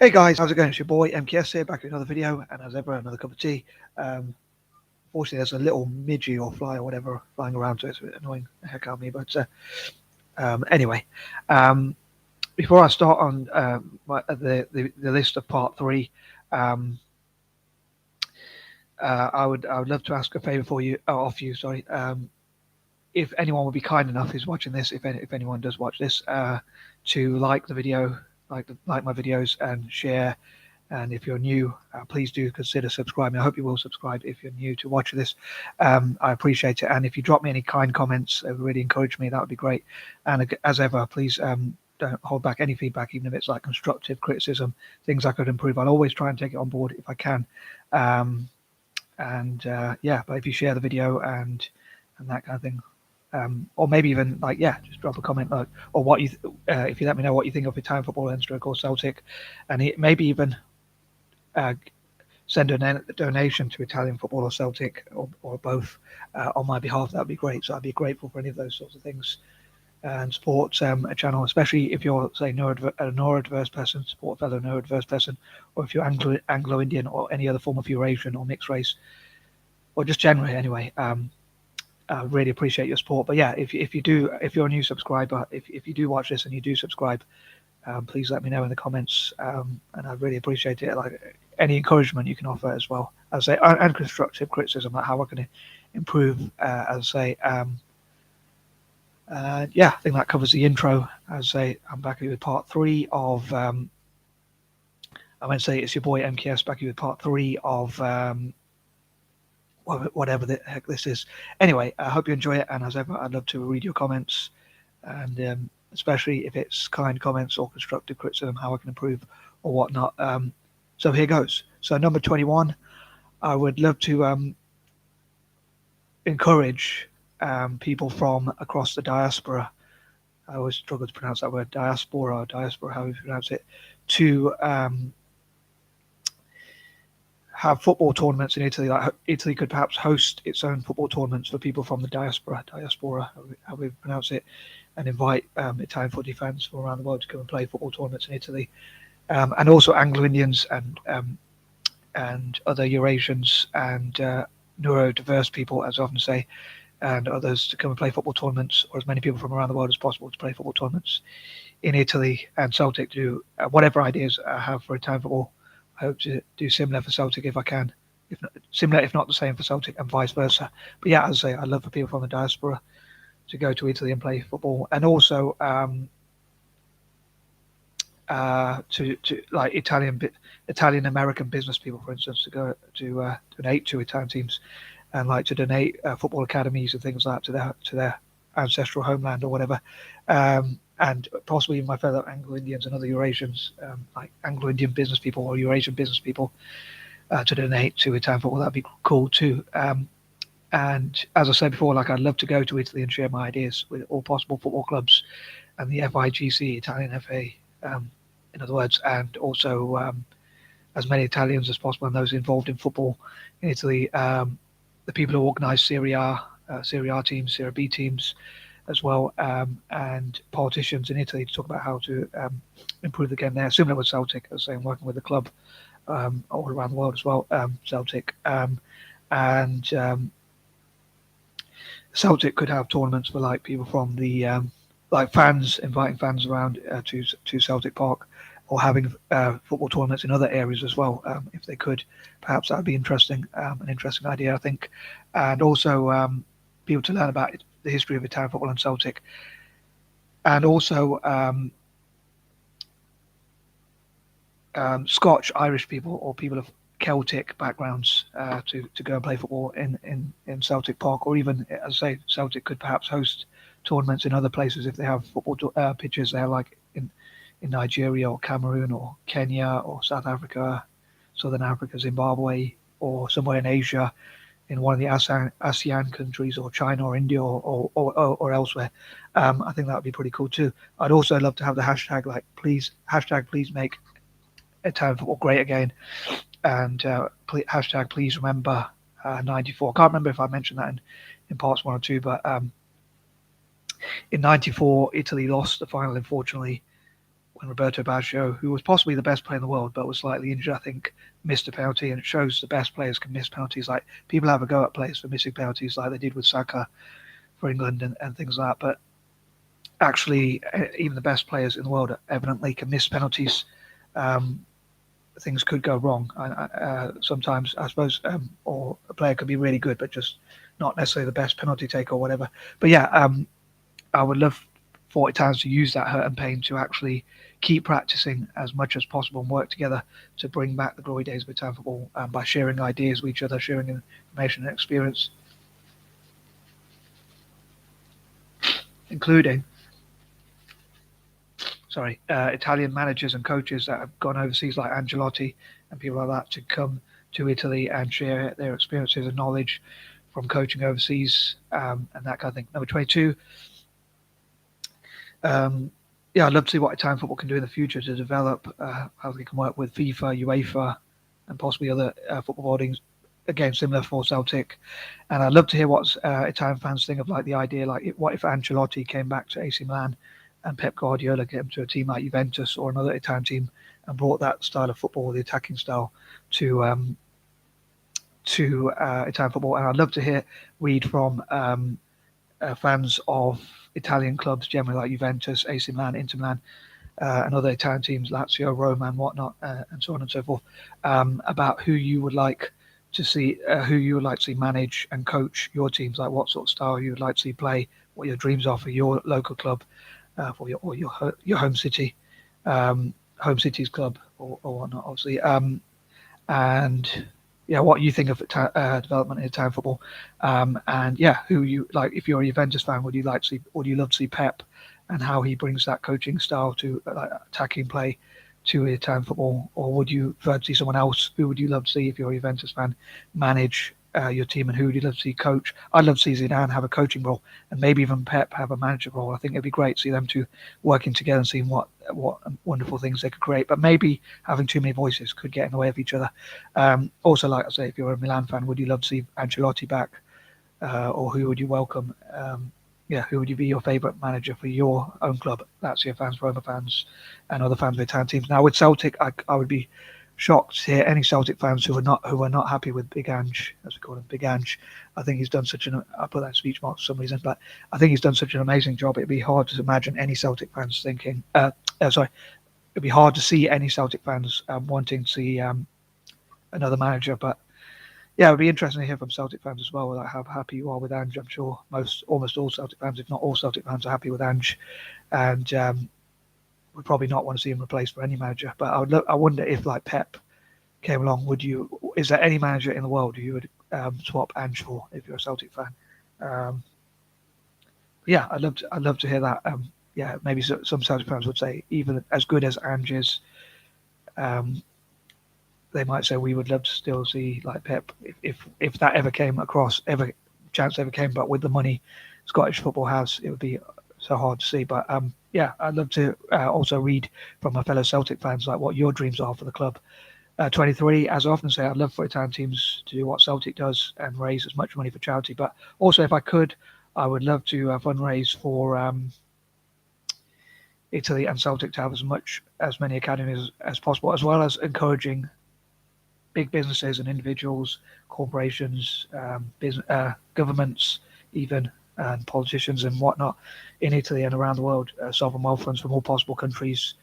Hey guys, how's it going? It's your boy MKS here, back with another video, and as ever, another cup of tea. Fortunately, there's a little midgie or fly or whatever flying around, so it's a bit annoying the heck out of me. But anyway, um, before I start on the list of part three, um, I would love to ask a favour for you, of you, sorry. If anyone would be kind enough who's watching this, if anyone does watch this, to like the video, like my videos, and share. And if you're new, please do consider subscribing. I hope you will subscribe if you're new to watch this. I appreciate it. And if you drop me any kind comments, it would really encourage me. That would be great. And as ever, please don't hold back any feedback, even if it's like constructive criticism, things I could improve. I'll always try and take it on board if I can. Yeah, but if you share the video and that kind of thing, or maybe even like, yeah, just drop a comment, like, or what you if you let me know what you think of Italian football and stroke or Celtic, and maybe even uh, send a donation to Italian football or Celtic, or both, on my behalf. That would be great. So I'd be grateful for any of those sorts of things. And support a channel, especially if you're, say, a neurodiverse person, support a fellow neurodiverse person, or if you're Anglo-Indian or any other form of Eurasian or mixed race, or just generally anyway. I really appreciate your support. But yeah, if you're a new subscriber, if you do watch this and you do subscribe, please let me know in the comments, and I really appreciate it. Like any encouragement you can offer as well, as I say, and constructive criticism, like how I can improve. As I say, yeah, I think that covers the intro. As I say, I'm back here with part three of. I'm going to say it's your boy MKS back here with part three of whatever the heck this is. Anyway, I hope you enjoy it, and as ever, I'd love to read your comments, and especially if it's kind comments or constructive criticism, how I can improve or whatnot. So here goes. So number 21, I would love to encourage people from across the diaspora. I always struggle to pronounce that word, diaspora, or diaspora, however you pronounce it, to have football tournaments in Italy. Like Italy could perhaps host its own football tournaments for people from the diaspora, how we pronounce it, and invite Italian footy fans from around the world to come and play football tournaments in Italy, and also Anglo-Indians and other Eurasians and neurodiverse people, as I often say, and others to come and play football tournaments, or as many people from around the world as possible to play football tournaments in Italy, and Celtic do whatever ideas I have for Italian football. I hope to do similar for Celtic if I can, if not similar, if not the same for Celtic, and vice versa. But yeah, as I say, I'd love for people from the diaspora to go to Italy and play football, and also to like Italian American business people, for instance, to go to donate to Italian teams, and like to donate football academies and things like that to their ancestral homeland or whatever. And possibly even my fellow Anglo-Indians and other Eurasians, like Anglo-Indian business people or Eurasian business people, to donate to Italian football. That'd be cool too. And as I said before, like I'd love to go to Italy and share my ideas with all possible football clubs and the FIGC, Italian F.A, in other words, and also as many Italians as possible and those involved in football in Italy, the people who organise Serie A teams, Serie B teams, as well, and politicians in Italy to talk about how to improve the game there. Similar with Celtic, as I say, I'm working with the club all around the world as well, Celtic. And Celtic could have tournaments for like people from the like fans, inviting fans around to Celtic Park, or having football tournaments in other areas as well, if they could. Perhaps that would be interesting, an interesting idea, I think. And also people to learn about the history of Italian football and Celtic, and also Scotch, Irish people, or people of Celtic backgrounds to go and play football in Celtic Park, or even, as I say, Celtic could perhaps host tournaments in other places if they have football pitches there, like in Nigeria or Cameroon or Kenya or South Africa, Southern Africa, Zimbabwe, or somewhere in Asia, in one of the ASEAN countries, or China or India, or elsewhere. I think that would be pretty cool too. I'd also love to have the hashtag, like, please make Italian football great again, and hashtag please remember 94. I can't remember if I mentioned that in parts 1 or 2, but in 94 Italy lost the final, unfortunately, when Roberto Baggio, who was possibly the best player in the world but was slightly injured, I think, missed a penalty, and it shows the best players can miss penalties. Like, people have a go at players for missing penalties, like they did with Saka for England and things like that. But actually, even the best players in the world evidently can miss penalties. Um, Things could go wrong sometimes, I suppose, or a player could be really good but just not necessarily the best penalty taker or whatever. But yeah, I would love for Italians to use that hurt and pain to actually keep practicing as much as possible and work together to bring back the glory days of Italian football, by sharing ideas with each other, sharing information and experience, including Italian managers and coaches that have gone overseas, like Ancelotti and people like that, to come to Italy and share their experiences and knowledge from coaching overseas, and that kind of thing. Number 22, yeah, I'd love to see what Italian football can do in the future to develop, how they can work with FIFA, UEFA, and possibly other football bodies. Again, similar for Celtic, and I'd love to hear what Italian fans think of like the idea, like what if Ancelotti came back to AC Milan and Pep Guardiola came to a team like Juventus or another Italian team and brought that style of football, the attacking style, to Italian football. And I'd love to read from fans of Italian clubs generally, like Juventus, AC Milan, Inter Milan, and other Italian teams, Lazio, Roma, and whatnot, and so on and so forth, about who you would like to see, manage and coach your teams, like what sort of style you would like to see play, what your dreams are for your local club, for your home city, home city's club, or whatnot, obviously, and yeah, what you think of development in Italian football, and yeah, who you like. If you're a Juventus fan, would you love to see Pep and how he brings that coaching style to attacking play to Italian football, or would you prefer to see someone else? Who would you love to see if you're a Juventus fan manage your team, and who would you love to see coach? I'd love to see Zidane have a coaching role, and maybe even Pep have a manager role. I think it'd be great to see them two working together and seeing what wonderful things they could create. But maybe having too many voices could get in the way of each other. Also, like I say, if you're a Milan fan, would you love to see Ancelotti back, or who would you welcome? Yeah, who would you be your favourite manager for your own club? Lazio fans, Roma fans, and other fans of Italian teams. Now with Celtic, I would be shocked to hear any Celtic fans who are not happy with Big Ange, as we call him, Big Ange. I think he's done I put that in speech marks for some reason, but I think he's done such an amazing job. It'd be hard to imagine any Celtic fans thinking, it'd be hard to see any Celtic fans wanting to see another manager. But yeah, it would be interesting to hear from Celtic fans as well, like how happy you are with Ange. I'm sure almost all Celtic fans, if not all Celtic fans, are happy with Ange, and would probably not want to see him replaced for any manager. But I wonder if like Pep came along, is there any manager in the world who you would swap Ange for if you're a Celtic fan? Yeah, I'd love to hear that. Yeah, maybe some Celtic fans would say even as good as Ange is, they might say we would love to still see like Pep if that ever came across, chance ever came. But with the money Scottish football has, it would be so hard to see. But yeah, I'd love to also read from my fellow Celtic fans like what your dreams are for the club. 23, as I often say, I'd love for Italian teams to do what Celtic does and raise as much money for charity. But also, if I could, I would love to fundraise for Italy and Celtic to have as many academies as possible, as well as encouraging big businesses and individuals, corporations, governments, even, and politicians and whatnot in Italy and around the world, sovereign wealth funds from all possible countries,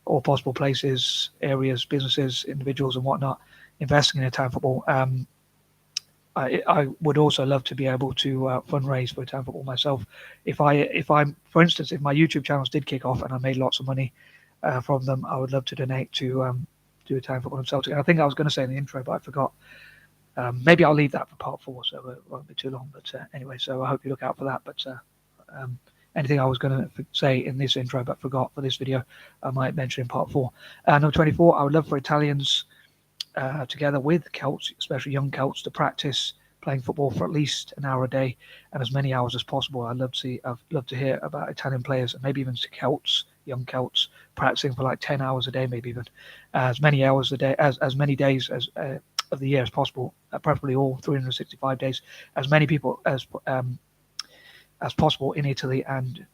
all possible places, areas, businesses, individuals, and whatnot, investing in Italian football. I would also love to be able to fundraise for Italian football myself. If I'm, for instance, if my YouTube channels did kick off and I made lots of money from them, I would love to donate to Italian football and Celtic. And I think I was going to say in the intro, but I forgot. Maybe I'll leave that for part 4, so it won't be too long. But anyway, so I hope you look out for that. But anything I was going to say in this intro but forgot for this video, I might mention in part 4. Number 24, I would love for Italians, together with Celts, especially young Celts, to practice playing football for at least an hour a day and as many hours as possible. I'd love to hear about Italian players and maybe even Celts, young Celts, practicing for like 10 hours a day, maybe even as many hours a day, as many days as of the year as possible, preferably all 365 days, as many people as possible in Italy and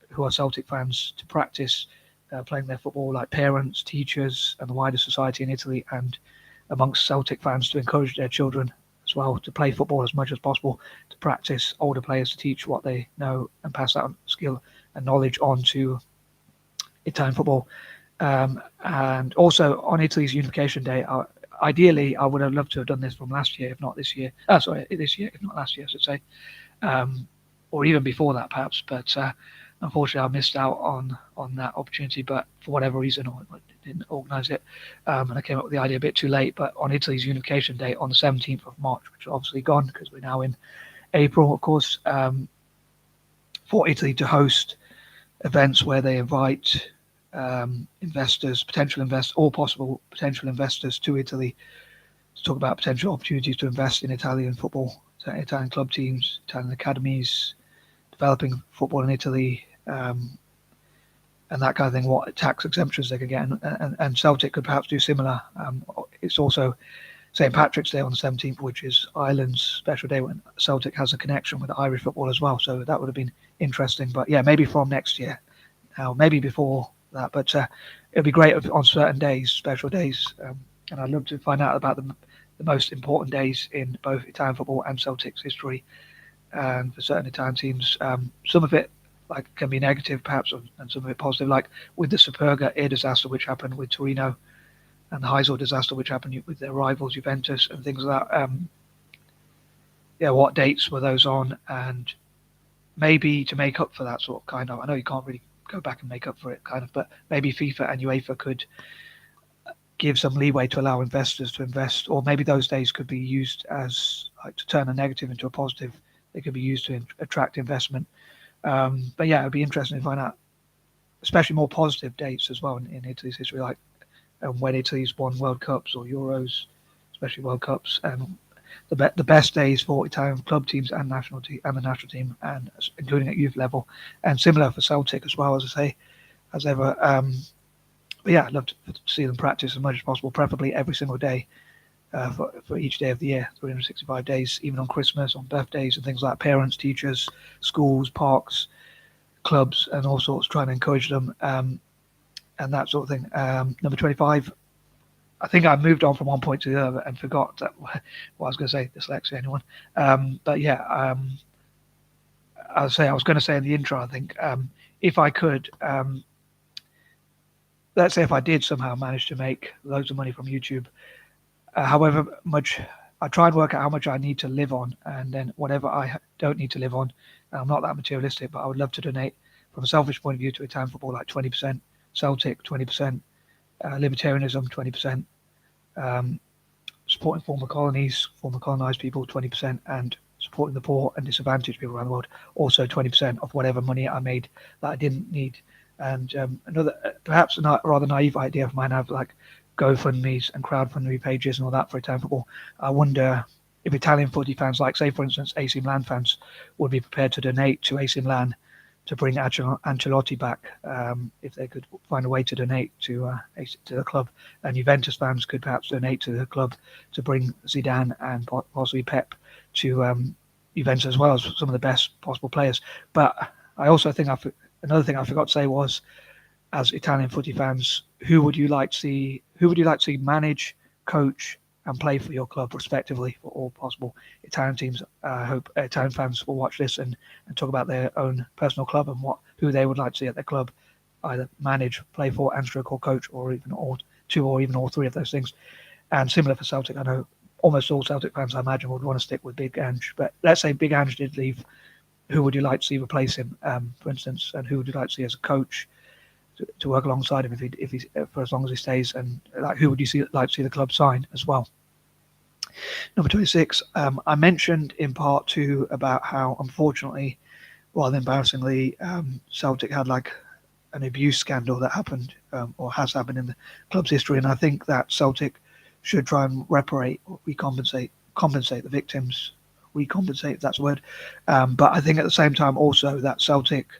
who are Celtic fans to practice playing their football, like parents, teachers, and the wider society in Italy and amongst Celtic fans to encourage their children as well to play football as much as possible, to practice older players to teach what they know and pass that skill and knowledge on to Italian football. And also on Italy's Unification Day, ideally I would have loved to have done this from last year, if not this year. Sorry, this year, if not last year, I should say, or even before that, perhaps. But unfortunately, I missed out on that opportunity. But for whatever reason, I didn't organise it, and I came up with the idea a bit too late. But on Italy's Unification Day on the 17th of March, which is obviously gone because we're now in April, of course, for Italy to host events where they invite investors, potential investors, all possible potential investors to Italy to talk about potential opportunities to invest in Italian football, Italian club teams, Italian academies, developing football in Italy, and that kind of thing, what tax exemptions they could get. And Celtic could perhaps do similar. It's also St. Patrick's Day on the 17th, which is Ireland's special day when Celtic has a connection with Irish football as well. So that would have been interesting. But yeah, maybe from next year. Now, maybe before that. But it'd be great on certain days, special days. And I'd love to find out about the most important days in both Italian football and Celtic's history. And for certain Italian teams, some of it like can be negative perhaps, and some of it positive, like with the Superga air disaster which happened with Torino, and the Heysel disaster which happened with their rivals Juventus and things like that. Yeah, what dates were those on? And maybe to make up for that sort of kind of, I know you can't really go back and make up for it kind of, but maybe FIFA and UEFA could give some leeway to allow investors to invest, or maybe those days could be used as like to turn a negative into a positive. They could be used to attract investment. But yeah, it'd be interesting to find out, especially more positive dates as well in Italy's history, like when Italy's won World Cups or Euros, especially World Cups, and the best days for Italian club teams and national team and the national team, and including at youth level, and similar for Celtic as well, as I say, as ever. But yeah, I'd love to see them practice as much as possible, preferably every single day for each day of the year, 365 days, even on Christmas, on birthdays and things like parents, teachers, schools, parks, clubs, and all sorts, trying to encourage them and that sort of thing. Number 25, I think I moved on from one point to the other and forgot what I was going to say, dyslexia, anyone. But yeah, I was going to say in the intro, I think, if I could, let's say if I did somehow manage to make loads of money from YouTube, however much, I try and work out how much I need to live on, and then whatever I don't need to live on, I'm not that materialistic, but I would love to donate from a selfish point of view to Italian football, like 20%, Celtic 20%, libertarianism 20%, supporting former colonies, former colonized people 20%, and supporting the poor and disadvantaged people around the world also 20% of whatever money I made that I didn't need. And another, perhaps a rather naive idea of mine, have like GoFundMe's and crowdfunding pages and all that for Italian football. I wonder if Italian footy fans, like say for instance AC Milan fans, would be prepared to donate to AC Milan to bring Ancelotti back, if they could find a way to donate to the club. And Juventus fans could perhaps donate to the club to bring Zidane and possibly Pep to Juventus as well, as some of the best possible players. But I also think another thing I forgot to say was, as Italian footy fans, who would you like to see manage, coach, and play for your club respectively for all possible Italian teams? I hope Italian fans will watch this and talk about their own personal club and who they would like to see at their club either manage, play for, and stroke or coach, or even all two or even all three of those things. And similar for Celtic, I know almost all Celtic fans, I imagine, would want to stick with Big Ange. But let's say Big Ange did leave, who would you like to see replace him, for instance, and who would you like to see as a coach to work alongside him if he for as long as he stays, and like who would you like to see the club sign as well? Number 26, I mentioned in part 2 about how, unfortunately, rather embarrassingly, Celtic had like an abuse scandal that happened or has happened in the club's history, and I think that Celtic should try and compensate the victims, recompensate if that's a word. But I think at the same time also that Celtic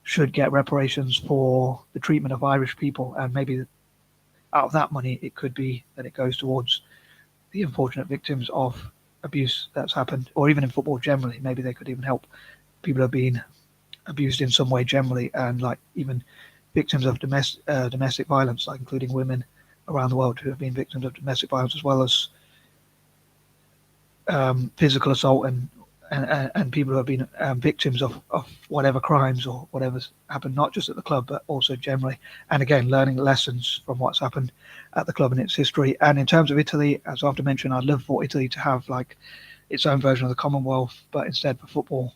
should get reparations for the treatment of Irish people, and maybe out of that money it could be that it goes towards the unfortunate victims of abuse that's happened, or even in football generally. Maybe they could even help people who have been abused in some way generally, and like even victims of domestic violence, like including women around the world who have been victims of domestic violence, as well as physical assault and people who have been victims of whatever crimes or whatever's happened, not just at the club, but also generally. And again, learning lessons from what's happened at the club and its history. And in terms of Italy, as I often mentioned, I'd love for Italy to have like its own version of the Commonwealth, but instead for football,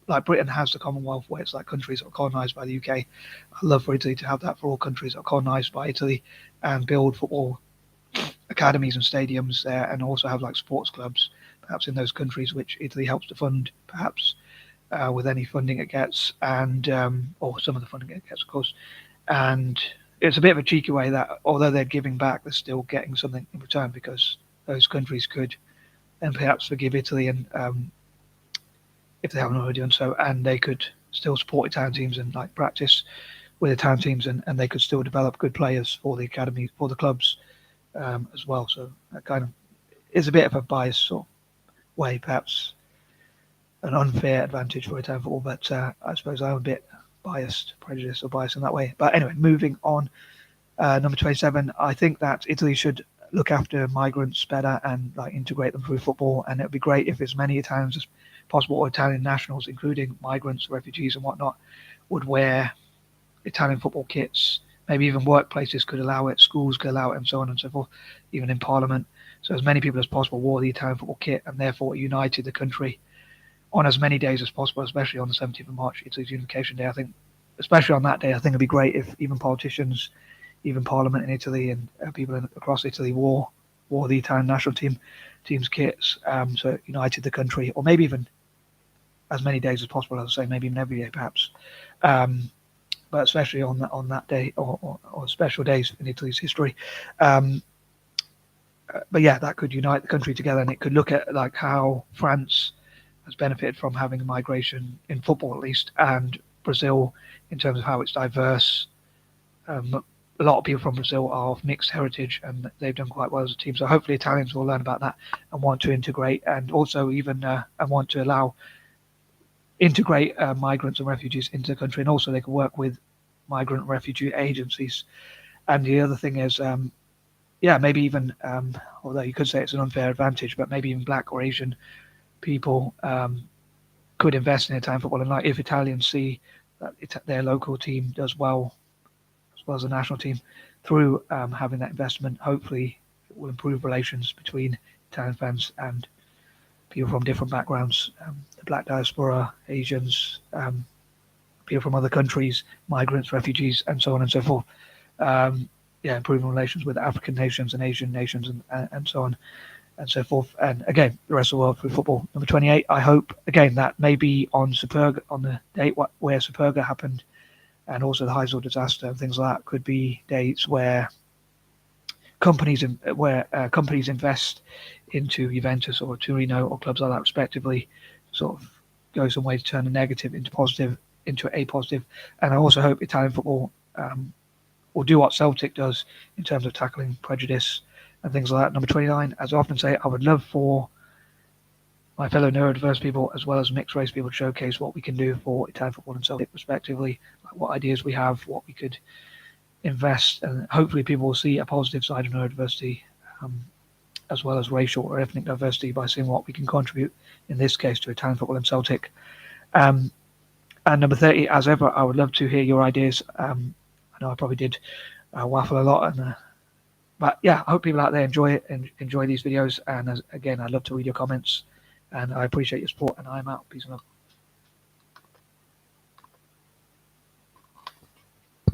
like Britain has the Commonwealth, where it's like countries that are colonised by the UK. I'd love for Italy to have that for all countries that are colonised by Italy, and build football academies and stadiums there, and also have like sports clubs, perhaps in those countries which Italy helps to fund, perhaps with any funding it gets, and or some of the funding it gets, of course. And it's a bit of a cheeky way that although they're giving back, they're still getting something in return, because those countries could and perhaps forgive Italy, and if they haven't already done so, and they could still support Italian teams and like practice with Italian teams, and they could still develop good players for the academy, for the clubs as well. So that kind of is a bit of a biased sort of way, perhaps an unfair advantage for Italian football, but I suppose I'm a bit biased, prejudiced or biased in that way. But anyway, moving on. Number 27, I think that Italy should look after migrants better and like integrate them through football. And it would be great if as many Italians as possible, or Italian nationals, including migrants, refugees, and whatnot, would wear Italian football kits. Maybe even workplaces could allow it, schools could allow it, and so on and so forth, even in Parliament. So as many people as possible wore the Italian football kit, and therefore united the country on as many days as possible, especially on the 17th of March, Italy's Unification Day. I think, especially on that day, I think it'd be great if even politicians, even Parliament in Italy, and people across Italy wore the Italian national team's kits, so it united the country, or maybe even as many days as possible. As I say, maybe even every day, perhaps. But especially on that day, or special days in Italy's history. But yeah, that could unite the country together, and it could look at like how France has benefited from having a migration in football, at least, and Brazil in terms of how it's diverse. A lot of people from Brazil are of mixed heritage, and they've done quite well as a team. So hopefully Italians will learn about that and want to integrate, and also even and want to integrate migrants and refugees into the country, and also they can work with migrant and refugee agencies. And the other thing is, maybe even, although you could say it's an unfair advantage, but maybe even black or Asian people could invest in Italian football. And like if Italians see that their local team does well, as well as the national team, through having that investment, hopefully it will improve relations between Italian fans and people from different backgrounds, the black diaspora, Asians, people from other countries, migrants, refugees, and so on and so forth. Improving relations with African nations and Asian nations, and so on and so forth. And again, the rest of the world through football. Number 28, I hope, again, that maybe on Superga, on the date where Superga happened, and also the Heysel disaster and things like that, could be dates where companies invest into Juventus or Torino or clubs like that, respectively, sort of go some way to turn a negative into a positive. And I also hope Italian football will do what Celtic does in terms of tackling prejudice and things like that. Number 29, as I often say, I would love for my fellow neurodiverse people as well as mixed race people to showcase what we can do for Italian football and Celtic, respectively, like what ideas we have, what we could invest, and hopefully people will see a positive side of neurodiversity, as well as racial or ethnic diversity, by seeing what we can contribute, in this case, to Italian football and Celtic. And number 30, as ever, I would love to hear your ideas. I know I probably did waffle a lot, but yeah, I hope people out there enjoy it and enjoy these videos. And again, I'd love to read your comments, and I appreciate your support. And I'm out. Peace and love.